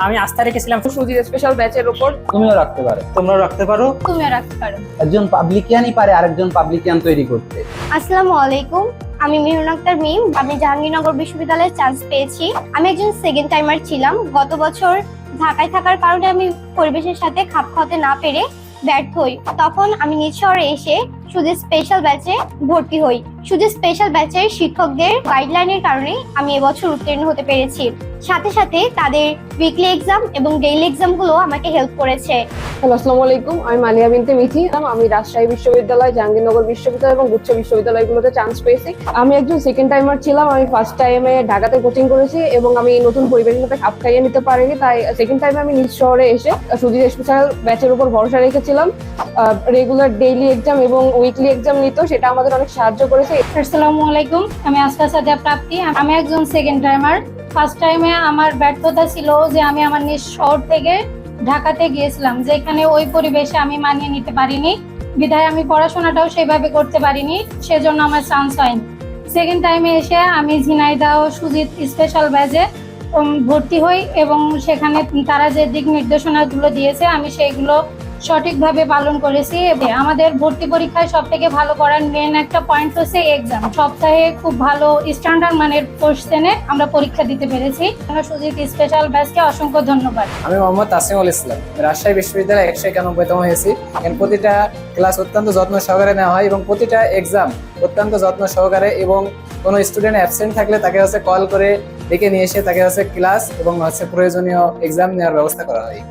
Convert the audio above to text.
আমি আস্থা রেখেছিলাম সুজির স্পেশাল ব্যাচের উপর। তুমিও রাখতে পারো, তোমরাও রাখতে পারো। তুমিও রাখতে পারো। একজন পাবলিকিয়ানই পারে আরেকজন পাবলিকিয়ান তৈরি করতে। আসসালামু আলাইকুম, আমি মেহরুন আক্তার মিম। আমি জাহাঙ্গীরনগর বিশ্ববিদ্যালয়ে চান্স পেয়েছি। আমি একজন সেকেন্ড টাইমার ছিলাম। গত বছর ঢাকায় থাকার কারণে আমি পরিবেশের সাথে খাপ খাওয়াতে না পেরে ব্যর্থ হই। তখন আমি নিজ শহরে এসে সুজির স্পেশাল ব্যাচে ভর্তি হই। সুজির স্পেশাল ব্যাচের শিক্ষকদের গাইডলাইনের কারণে আমি এবছর উত্তীর্ণ হতে পেরেছি। সাথে সাথে তাদের উইকলি এক্সাম এবং ডেইলি এক্সামগুলো আমাকে হেল্প করেছে। হ্যালো, আসসালামু আলাইকুম। আমি মালিয়া বিনতে মিথি। আমি রাজশাহী বিশ্ববিদ্যালয়, জাহাঙ্গীরনগর বিশ্ববিদ্যালয় এবং গুচ্ছ বিশ্ববিদ্যালয়গুলোতে চান্স পেয়েছি। আমি একজন সেকেন্ড টাইমার ছিলাম। আমি ফার্স্ট টাইমে ঢাকাতে কোচিং করেছি এবং আমি নতুন পরিবেশের সাথে খাপ খাইয়ে নিতে পারিনি। তাই সেকেন্ড টাইমে আমি নিজ শহরে এসে সুজির স্পেশাল ব্যাচের উপর ভরসা রেখেছিলাম। রেগুলার ডেইলি এক্সাম এবং উইকলি এক্সাম নিত, সেটা আমাদের অনেক সাহায্য করেছে। আসসালামু আলাইকুম, আমি আস্তা সাদিয়া প্রাপ্তি। আমি একজন সেকেন্ড টাইমার। ফার্স্ট টাইমে আমার ব্যর্থতা ছিল যে আমি আমার নিজ শহর থেকে ঢাকাতে গিয়েছিলাম, যেখানে ওই পরিবেশে আমি মানিয়ে নিতে পারিনি, বিধায় আমি পড়াশোনাটাও সেভাবে করতে পারিনি, সেজন্য আমার চান্স হয়নি। সেকেন্ড টাইমে এসে আমি ঝিনাইদহ সুজিত স্পেশাল ব্যাচে ভর্তি হই এবং সেখানে তারা যে দিক নির্দেশনাগুলো দিয়েছে আমি সেইগুলো সঠিকভাবে পালন করেছি। আমাদের ভর্তি পরীক্ষায় সব থেকে ভালো করার মেন একটা পয়েন্ট হচ্ছে এক্সাম। সপ্তাহে খুব ভালো স্ট্যান্ডার্ড মানের কোশ্চেনে আমরা পরীক্ষা দিতে পেরেছি। সুজিত স্পেশাল ব্যাচকে অসংখ্য ধন্যবাদ। আমি মোহাম্মদ তাসিমুল ইসলাম, রাজশাহী বিশ্ববিদ্যালয়ে 191তম হয়েছি। প্রতিটা ক্লাস অত্যন্ত যত্ন সহকারে নেওয়া হয় এবং প্রতিটা এক্সাম অত্যন্ত যত্ন সহকারে, এবং কোনো স্টুডেন্ট অ্যাবসেন্ট থাকলে তাকে কল করে ডেকে নিয়ে এসে তাকে ক্লাস এবং প্রয়োজনীয় এক্সাম নেওয়ার ব্যবস্থা করা হয়।